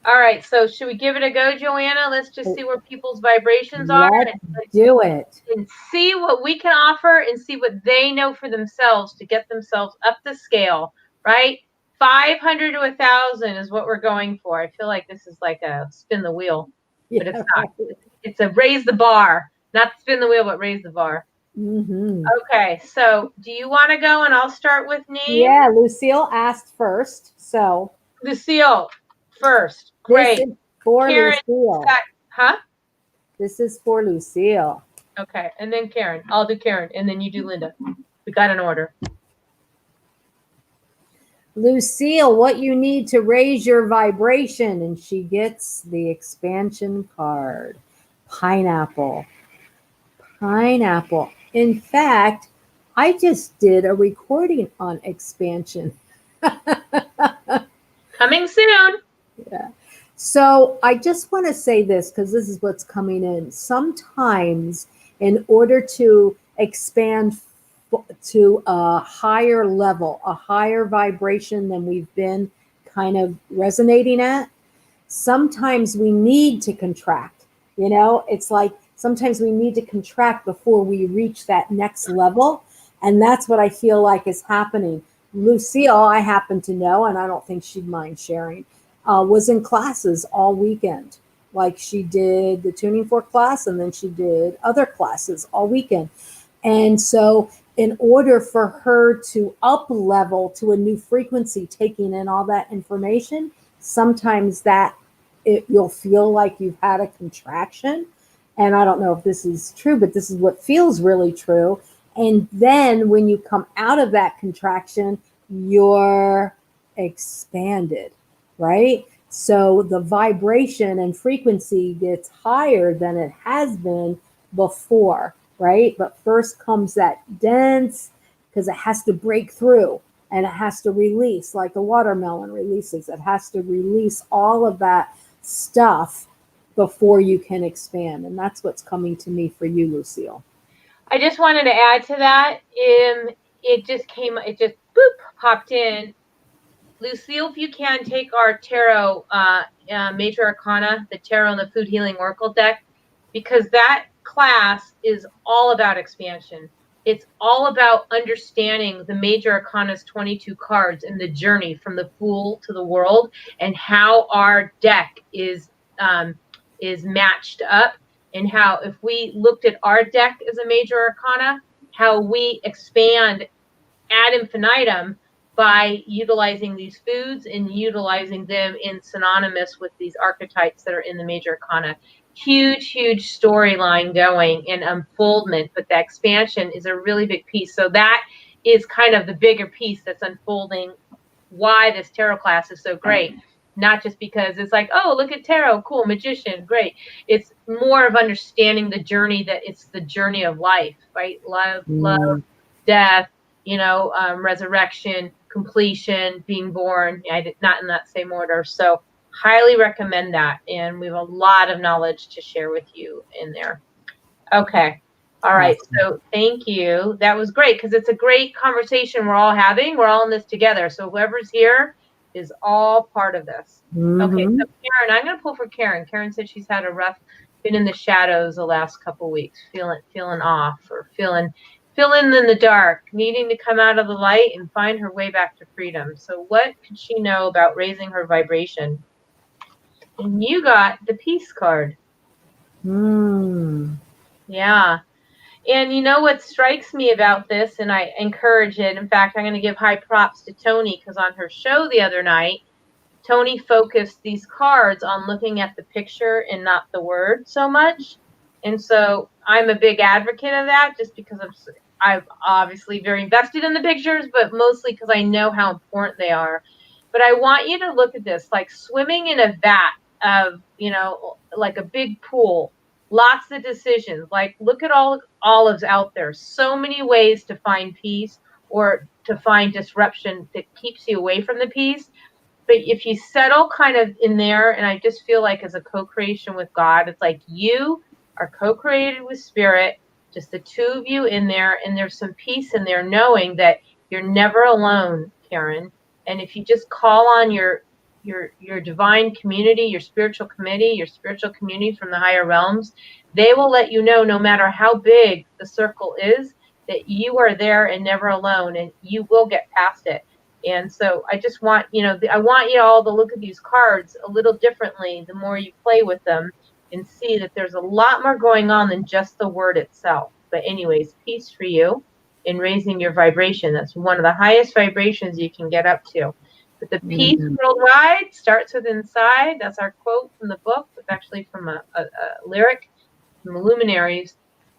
All right. So should we give it a go, Joanna? Let's just see where people's vibrations are. Let's do it. And see what we can offer and see what they know for themselves to get themselves up the scale, right? 500 to 1,000 is what we're going for. I feel like this is like a spin the wheel, but it's not. It's a raise the bar, not spin the wheel, but raise the bar. Okay, so do you want to go and I'll start with names? Yeah, Lucille asked first. So Lucille, first. This Great. is for Karen, Lucille. huh? This is for Lucille. Okay, and then Karen. I'll do Karen, and then you do Linda. We got an order. Lucille, what you need to raise your vibration. And she gets the expansion card. Pineapple. Pineapple. In fact, I just did a recording on expansion. Coming soon. Yeah. So I just want to say this because this is what's coming in. Sometimes, in order to expand to a higher level, a higher vibration than we've been kind of resonating at, sometimes we need to contract. You know, it's like sometimes we need to contract before we reach that next level. And that's what I feel like is happening. Lucille, I happen to know, and I don't think she'd mind sharing, was in classes all weekend. Like she did the tuning fork class and then she did other classes all weekend. And so in order for her to up level to a new frequency, taking in all that information, sometimes that you'll feel like you've had a contraction. And I don't know if this is true, but this is what feels really true. And then when you come out of that contraction, you're expanded, right? So the vibration and frequency gets higher than it has been before, right? But first comes that dense, because it has to break through and it has to release, like a watermelon releases. It has to release all of that stuff before you can expand. And that's what's coming to me for you, Lucille. I just wanted to add to that. It just popped in. Lucille, if you can take our tarot, Major Arcana, the tarot and the Food Healing Oracle deck, because that class is all about expansion. It's all about understanding the Major Arcana's 22 cards and the journey from the Fool to the World, and how our deck is matched up, and how if we looked at our deck as a Major Arcana, how we expand ad infinitum by utilizing these foods and utilizing them in synonymous with these archetypes that are in the Major Arcana. Huge storyline going and unfoldment, but the expansion is a really big piece. So that is kind of the bigger piece that's unfolding why this tarot class is so great. Not just because it's like, oh, look at tarot, cool, magician, great. It's more of understanding the journey, that it's the journey of life, right? Love, death, resurrection, completion, being born. Not in that same order. So highly recommend that. And we have a lot of knowledge to share with you in there. Okay. All right. Awesome. So thank you. That was great, because it's a great conversation we're all having. We're all in this together. So whoever's here is all part of this. Okay. So Karen, I'm going to pull for Karen. Karen said she's had been in the shadows the last couple of weeks, feeling off, or feeling in the dark, needing to come out of the light and find her way back to freedom. So what could she know about raising her vibration? And you got the peace card. Yeah. And you know what strikes me about this, and I encourage it. In fact, I'm going to give high props to Tony, because on her show the other night, Tony focused these cards on looking at the picture and not the word so much. And so I'm a big advocate of that, just because I'm obviously very invested in the pictures, but mostly because I know how important they are. But I want you to look at this like swimming in a vat of, like a big pool, lots of decisions. Like, look at all olives out there. So many ways to find peace or to find disruption that keeps you away from the peace. But if you settle kind of in there, and I just feel like as a co-creation with God, it's like you are co-created with Spirit, just the two of you in there, and there's some peace in there knowing that you're never alone, Karen. And if you just call on your divine community, your spiritual community from the higher realms, they will let you know, no matter how big the circle is, that you are there and never alone, and you will get past it. And so I just want, I want you all to look at these cards a little differently the more you play with them, and see that there's a lot more going on than just the word itself. But anyways, peace for you in raising your vibration. That's one of the highest vibrations you can get up to. But the peace worldwide starts with inside. That's our quote from the book. It's actually from a lyric from the Luminaries.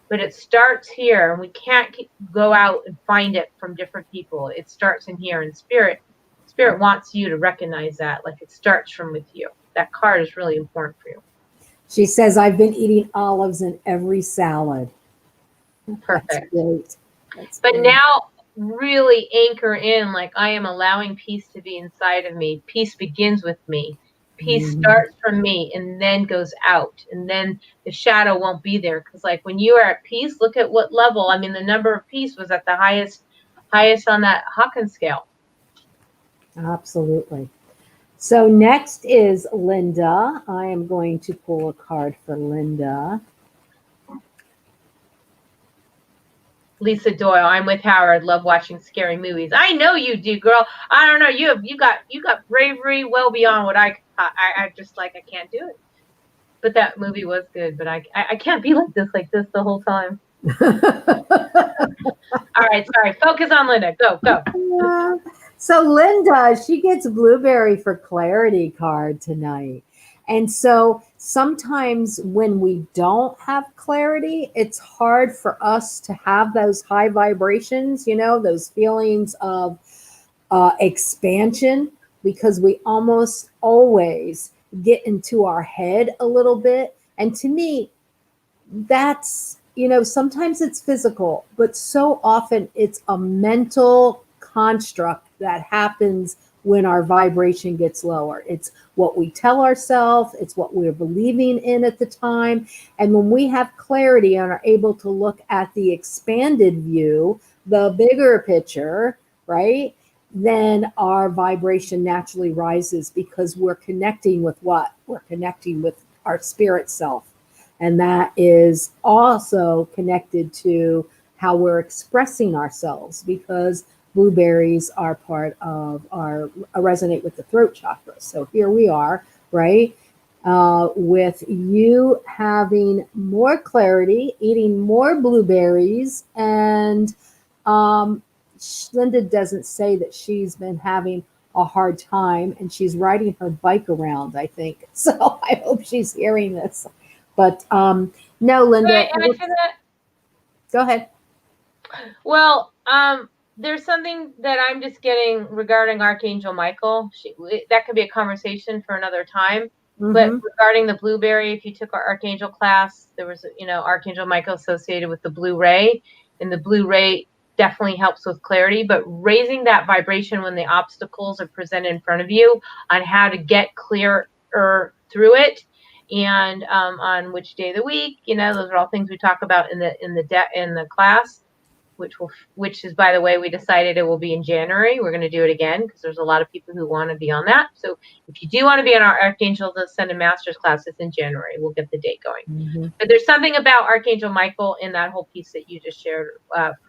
But it starts here, and we can't go out and find it from different people. It starts in here in spirit. Spirit wants you to recognize that, like it starts from with you. That card is really important for you. She says, I've been eating olives in every salad. Perfect. That's great. But now really anchor in, like, I am allowing peace to be inside of me. Peace begins with me. Peace starts from me and then goes out, and then the shadow won't be there. Because like when you are at peace, look at what level. I mean, the number of peace was at the highest on that Hawkins scale. Absolutely. So next is Linda. I am going to pull a card for Linda. Lisa Doyle, I'm with Howard. Love watching scary movies. I know you do, girl. I don't know. You got bravery well beyond what I just like. I can't do it. But that movie was good. But I can't be like this the whole time. All right, sorry. Focus on Linda. Go. So Linda, she gets blueberry for clarity card tonight. And so sometimes when we don't have clarity, it's hard for us to have those high vibrations, those feelings of expansion, because we almost always get into our head a little bit. And to me, that's, sometimes it's physical, but so often it's a mental construct that happens when our vibration gets lower. It's what we tell ourselves, it's what we're believing in at the time. And when we have clarity and are able to look at the expanded view, the bigger picture, right? Then our vibration naturally rises, because we're connecting with what? We're connecting with our spirit self. And that is also connected to how we're expressing ourselves, because blueberries are part of resonate with the throat chakra. So here we are, right? With you having more clarity, eating more blueberries, and Linda doesn't say that she's been having a hard time, and she's riding her bike around, I think. So I hope she's hearing this. But no, Linda. Go ahead. Well, there's something that I'm just getting regarding Archangel Michael. That could be a conversation for another time. But regarding the blueberry, if you took our Archangel class, there was, Archangel Michael associated with the blue ray, and the blue ray definitely helps with clarity. But raising that vibration when the obstacles are presented in front of you on how to get clearer through it, and on which day of the week, those are all things we talk about in the class. Which is, by the way, we decided it will be in January. We're going to do it again because there's a lot of people who want to be on that. So if you do want to be on our Archangel Ascended Masters class, it's in January. We'll get the date going. But there's something about Archangel Michael in that whole piece that you just shared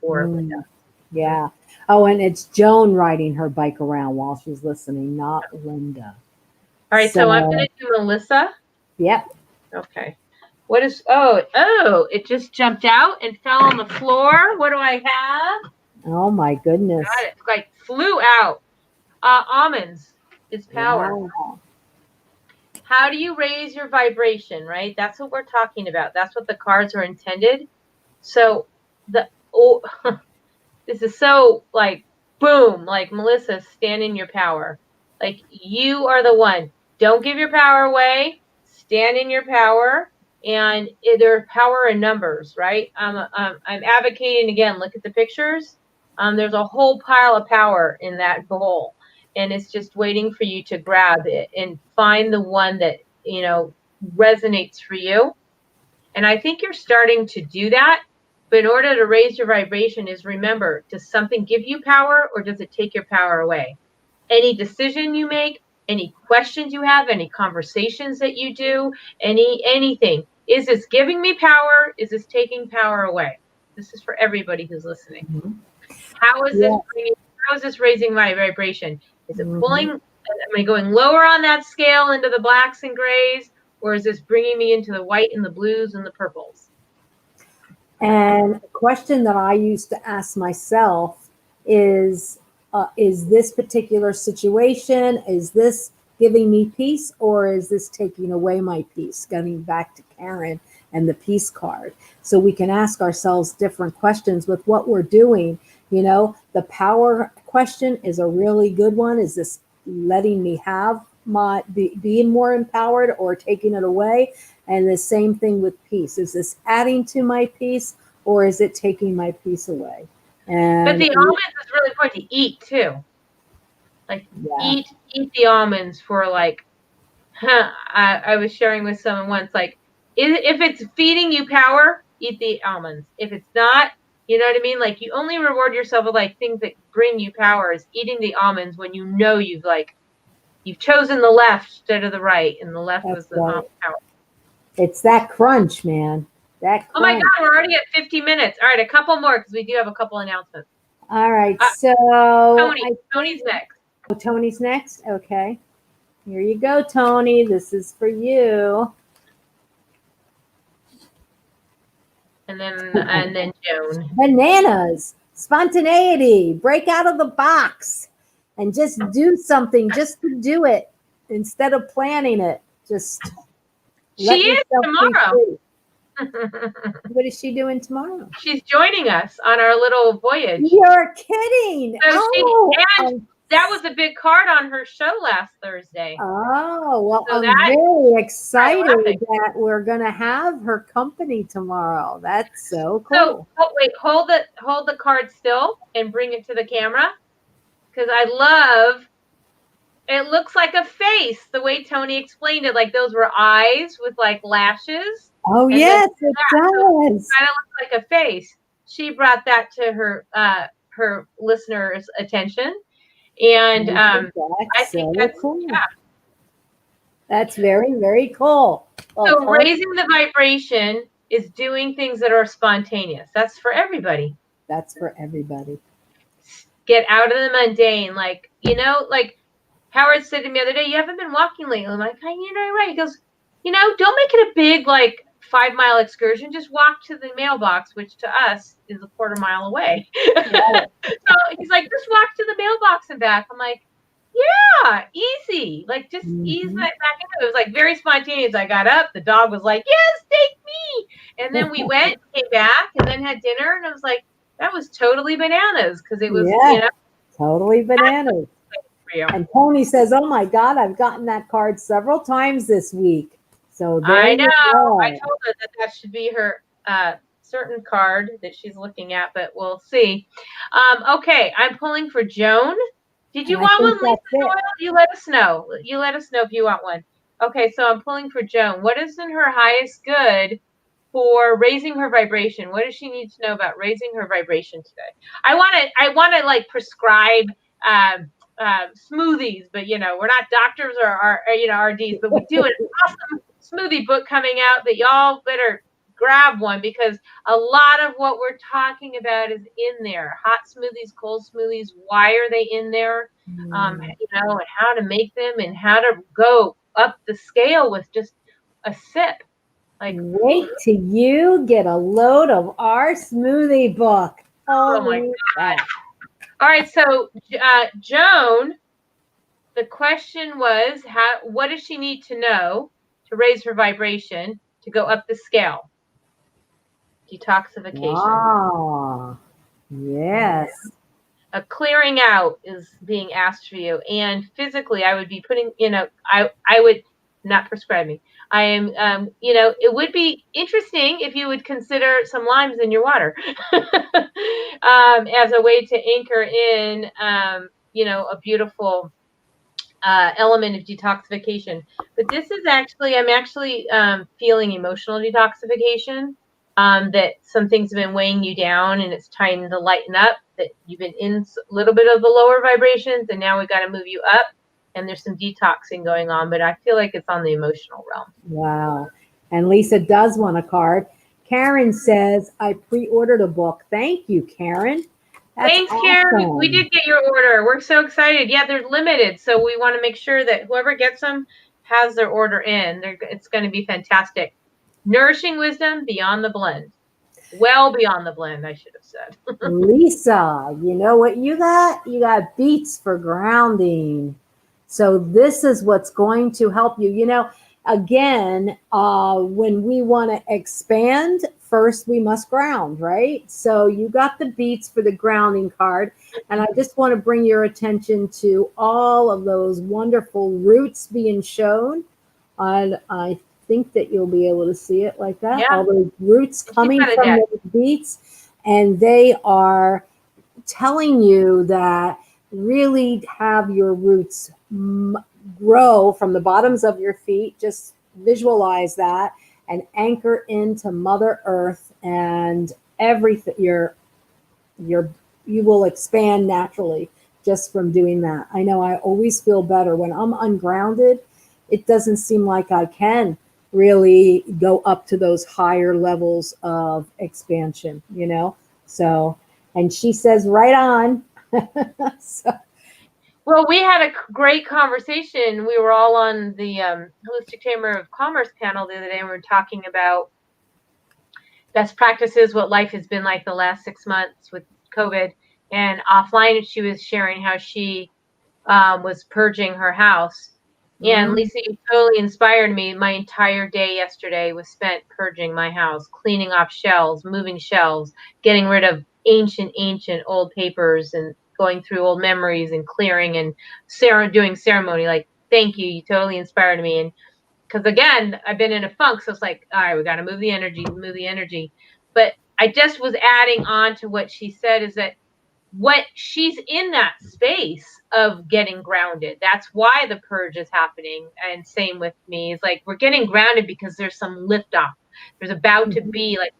for Linda. Yeah. Oh, and it's Joan riding her bike around while she's listening, not Linda. All right, so I'm going to do Melissa. Yep. Okay. What is, it just jumped out and fell on the floor. What do I have? Oh my goodness. God, it like flew out. Almonds is power. Wow. How do you raise your vibration, right? That's what we're talking about. That's what the cards are intended. So this is so like, boom, like Melissa, stand in your power. Like you are the one. Don't give your power away. Stand in your power. And there's power in numbers, right? I'm advocating, again, look at the pictures. There's a whole pile of power in that bowl, and it's just waiting for you to grab it and find the one that, resonates for you. And I think you're starting to do that. But in order to raise your vibration is, remember, does something give you power or does it take your power away? Any decision you make, any questions you have, any conversations that you do, anything. Is this giving me power? Is this taking power away? This is for everybody who's listening. How is this raising my vibration? Is it pulling? Am I going lower on that scale into the blacks and grays, or is this bringing me into the white and the blues and the purples? And a question that I used to ask myself is, is this particular situation, is this giving me peace, or is this taking away my peace? Getting back to Karen and the peace card. So we can ask ourselves different questions with what we're doing. The power question is a really good one. Is this letting me have being more empowered or taking it away? And the same thing with peace. Is this adding to my peace, or is it taking my peace away? But the almonds is really important to eat too. Like eat the almonds for like, I was sharing with someone once, like if it's feeding you power, eat the almonds. If it's not, you know what I mean? Like you only reward yourself with like things that bring you power. Is eating the almonds when you know you've chosen the left instead of the right, and the left was the power. It's that crunch, man. That crunch. Oh my God, we're already at 50 minutes. All right, a couple more because we do have a couple announcements. All right, so Tony's next. Oh, Tony's next? Okay. Here you go, Tony. This is for you. And then Joan. Bananas, spontaneity, break out of the box and just do something just to do it instead of planning it. Just she is tomorrow. What is she doing tomorrow? She's joining us on our little voyage. You're kidding. So that was a big card on her show last Thursday. Oh, well, so I'm very excited that we're going to have her company tomorrow. That's so cool. So, wait, hold the card still and bring it to the camera. Because it looks like a face, the way Tony explained it. Like those were eyes with like lashes. Oh, yes, it does. So it kind of looks like a face. She brought that to her listeners' attention. And I think that's cool. Yeah. That's very, very cool. So raising the vibration is doing things that are spontaneous. That's for everybody. That's for everybody. Get out of the mundane. Like Howard said to me the other day, you haven't been walking lately. I'm like, you're right. He goes, don't make it a big 5-mile excursion. Just walk to the mailbox, which to us is a quarter mile away. Right. So he's like, just walk to the mailbox and back. I'm like, yeah, easy. Like just ease that back into it. It was very spontaneous. I got up, the dog was like, yes, take me. And then we went, came back, and then had dinner, and I was like, that was totally bananas because it was, totally bananas. And Tony says, oh my God, I've gotten that card several times this week. So I know. I told her that should be her certain card that she's looking at, but we'll see. Okay, I'm pulling for Joan. Did you want one, Lisa Doyle? You let us know. You let us know if you want one. Okay, so I'm pulling for Joan. What is in her highest good for raising her vibration? What does she need to know about raising her vibration today? I want to prescribe smoothies, but we're not doctors or RDs, but we do an awesome smoothie book coming out that y'all better grab one, because a lot of what we're talking about is in there. Hot smoothies, cold smoothies, why are they in there? And how to make them and how to go up the scale with just a sip. Wait till you get a load of our smoothie book. Oh my God. All right, so Joan, the question was, what does she need to know to raise her vibration to go up the scale? Detoxification. Ah, yes. A clearing out is being asked for you. And physically, I would be putting, I would not prescribing. I am, it would be interesting if you would consider some limes in your water as a way to anchor in, a beautiful element of detoxification. But this is I'm actually feeling emotional detoxification, that some things have been weighing you down and it's time to lighten up, that you've been in a little bit of the lower vibrations and now we got to move you up. And there's some detoxing going on, but I feel like it's on the emotional realm. Wow. And Lisa does want a card. Karen says, I pre-ordered a book. Thank you, Karen. That's Thanks, awesome. Karen. We did get your order. We're so excited. Yeah, they're limited. So we want to make sure that whoever gets them has their order in. It's going to be fantastic. Nourishing Wisdom Beyond the Blend. Well beyond the blend, I should have said. Lisa, you know what you got? You got beets for grounding. So this is what's going to help you. Again, when we want to expand, first we must ground, right? So you got the beets for the grounding card. And I just want to bring your attention to all of those wonderful roots being shown. And I think that you'll be able to see it like that. Yeah. All those roots Keep coming that a from deck. those beets. And they are telling you that really have your roots grow from the bottoms of your feet. Just visualize that and anchor into Mother Earth, and everything. You will expand naturally just from doing that. I know I always feel better when I'm ungrounded. It doesn't seem like I can really go up to those higher levels of expansion. So, and she says, right on. So, Well, we had a great conversation. We were all on the Holistic Chamber of Commerce panel the other day, and we were talking about best practices, what life has been like the last 6 months with COVID. And offline, she was sharing how she was purging her house. And mm, Lisa, you totally inspired me. My entire day yesterday was spent purging my house, cleaning off shelves, moving shelves, getting rid of ancient old papers, and going through old memories and clearing and doing ceremony. Like, thank you. You totally inspired me. And because again, I've been in a funk, so it's like, all right, we got to move the energy. But I just was adding on to what she said, is that what she's in that space of getting grounded. That's why the purge is happening. And same with me. It's like we're getting grounded because there's some lift off. There's about to be like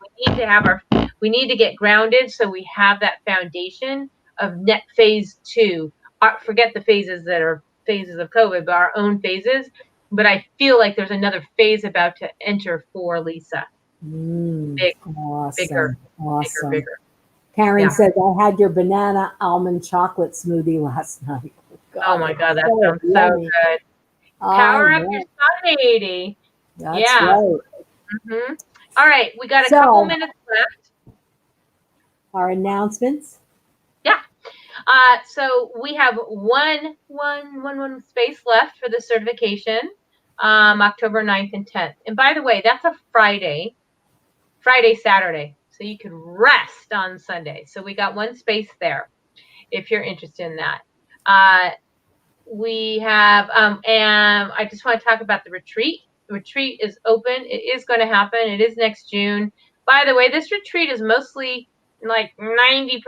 we need to get grounded so we have that foundation of net phase 2. Forget the phases that are phases of COVID, but our own phases. But I feel like there's another phase about to enter for Lisa. Big, bigger, awesome. Awesome. bigger. Karen Yeah. says, I had your banana almond chocolate smoothie last night. Oh my God, that so sounds so yummy. good. I Power up your know. sun, 80. That's Yeah. right. Mm-hmm. All right, we got a couple So, minutes left. our announcements. Yeah. So we have one space left for the certification, October 9th and 10th. And by the way, that's a Friday, Saturday. So you could rest on Sunday. So we got one space there if you're interested in that. We have, and I just want to talk about the retreat. The retreat is open. It is going to happen. It is next June. By the way, this retreat is mostly like 90%,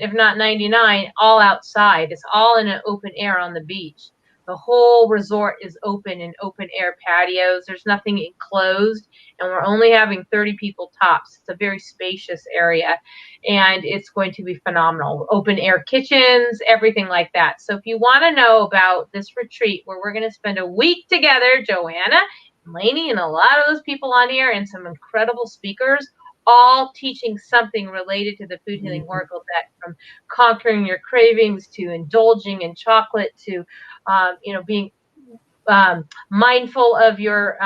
if not 99, all outside. It's all in an open air on the beach. The whole resort is open in open air patios. There's nothing enclosed, and we're only having 30 people tops. It's a very spacious area, and it's going to be phenomenal. Open air kitchens, everything like that. So if you want to know about this retreat where we're going to spend a week together, Joanna, Lainie, and a lot of those people on here, and some incredible speakers, all teaching something related to the Food Healing Oracle deck, from conquering your cravings to indulging in chocolate to, being mindful of your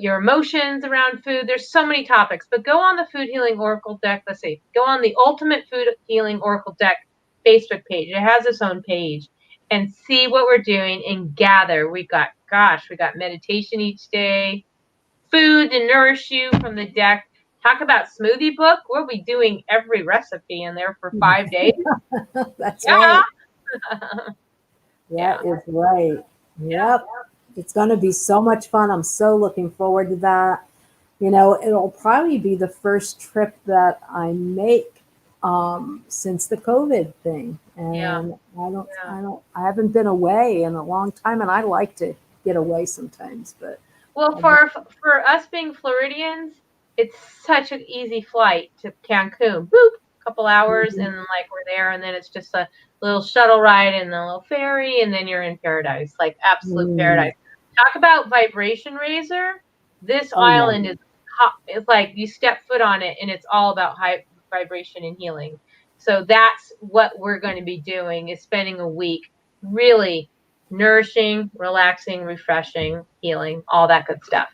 emotions around food. There's so many topics, but go on the Food Healing Oracle deck. Let's see, go on the Ultimate Food Healing Oracle deck Facebook page. It has its own page, and see what we're doing and gather. We got meditation each day, food to nourish you from the deck. Talk about smoothie book. We'll be doing every recipe in there for 5 days. That's Yeah. right. Yeah. That is right. Yep. It's going to be so much fun. I'm so looking forward to that. It'll probably be the first trip that I make since the COVID thing. And I haven't been away in a long time, and I like to get away sometimes, but well, for us being Floridians, it's such an easy flight to Cancun. Boop, couple hours, and like we're there, and then it's just a little shuttle ride and a little ferry, and then you're in paradise, like absolute paradise. Talk about vibration raiser. This island is hot. It's like you step foot on it, and it's all about high vibration and healing. So that's what we're going to be doing, is spending a week really nourishing, relaxing, refreshing, healing, all that good stuff.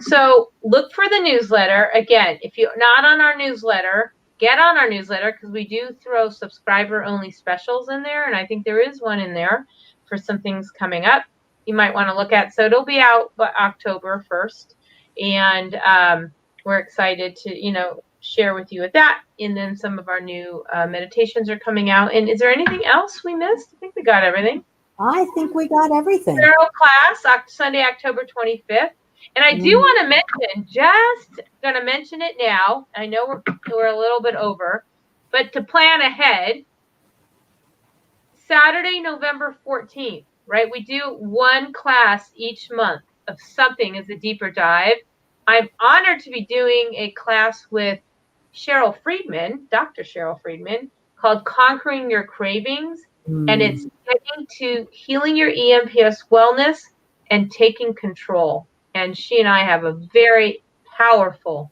So look for the newsletter. Again, if you're not on our newsletter, get on our newsletter because we do throw subscriber-only specials in there, and I think there is one in there for some things coming up you might want to look at. So it'll be out by October 1st, and we're excited to, share with you with that. And then some of our new meditations are coming out. And is there anything else we missed? I think we got everything. I think we got everything. Tarot class, Sunday, October 25th. And I do want to mention, just going to mention it now. I know we're a little bit over, but to plan ahead, Saturday, November 14th, right? We do one class each month of something as a deeper dive. I'm honored to be doing a class with Cheryl Friedman, Dr. Cheryl Friedman, called Conquering Your Cravings. And it's getting to healing your EMPS wellness and taking control. And she and I have a very powerful,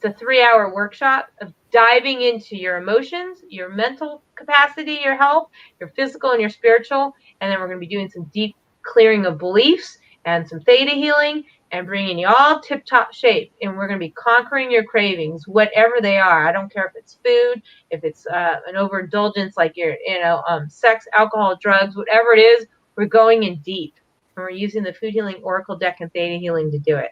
it's a 3-hour workshop of diving into your emotions, your mental capacity, your health, your physical and your spiritual. And then we're going to be doing some deep clearing of beliefs and some theta healing and bringing you all tip-top shape. And we're going to be conquering your cravings, whatever they are. I don't care if it's food, if it's an overindulgence like your, sex, alcohol, drugs, whatever it is, we're going in deep. And we're using the Food Healing Oracle deck and theta healing to do it.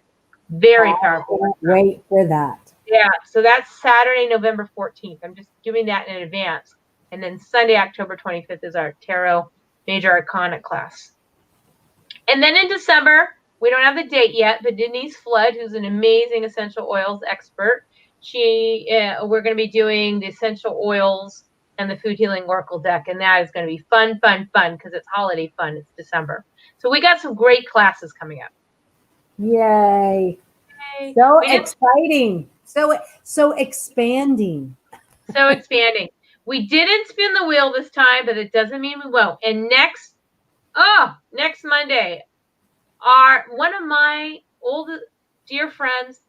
Very powerful. Wait for that. Yeah, so that's Saturday, November 14th. I'm just doing that in advance. And then Sunday, October 25th is our Tarot Major Arcana class. And then in December, we don't have the date yet, but Denise Flood, who's an amazing essential oils expert, we're going to be doing the essential oils and the Food Healing Oracle deck. And that is going to be fun, because it's holiday fun. It's December. So we got some great classes coming up. Yay. So exciting. So expanding. So expanding. We didn't spin the wheel this time, but it doesn't mean we won't. And next Monday, one of my old dear friends,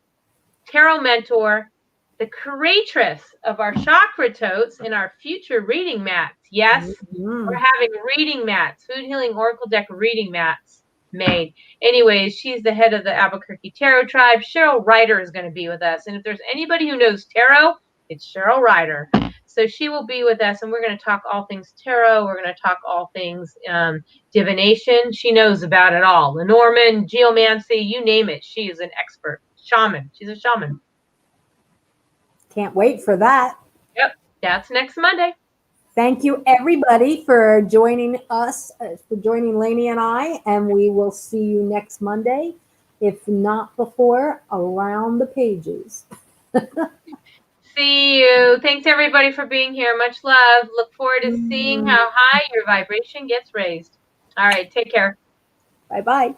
tarot mentor, the creatress of our chakra totes and our future reading mats. Yes, we're having reading mats, Food Healing Oracle deck reading mats made. Anyways, she's the head of the Albuquerque Tarot Tribe. Cheryl Ryder is going to be with us. And if there's anybody who knows tarot, it's Cheryl Ryder. So she will be with us, and we're going to talk all things tarot. We're going to talk all things divination. She knows about it all. Lenormand, geomancy, you name it. She is an expert. Shaman. She's a shaman. Can't wait for that. Yep. That's next Monday. Thank you, everybody, for joining us, for joining Lainie and I, and we will see you next Monday, if not before, around the pages. See you. Thanks, everybody, for being here. Much love. Look forward to seeing how high your vibration gets raised. All right. Take care. Bye-bye.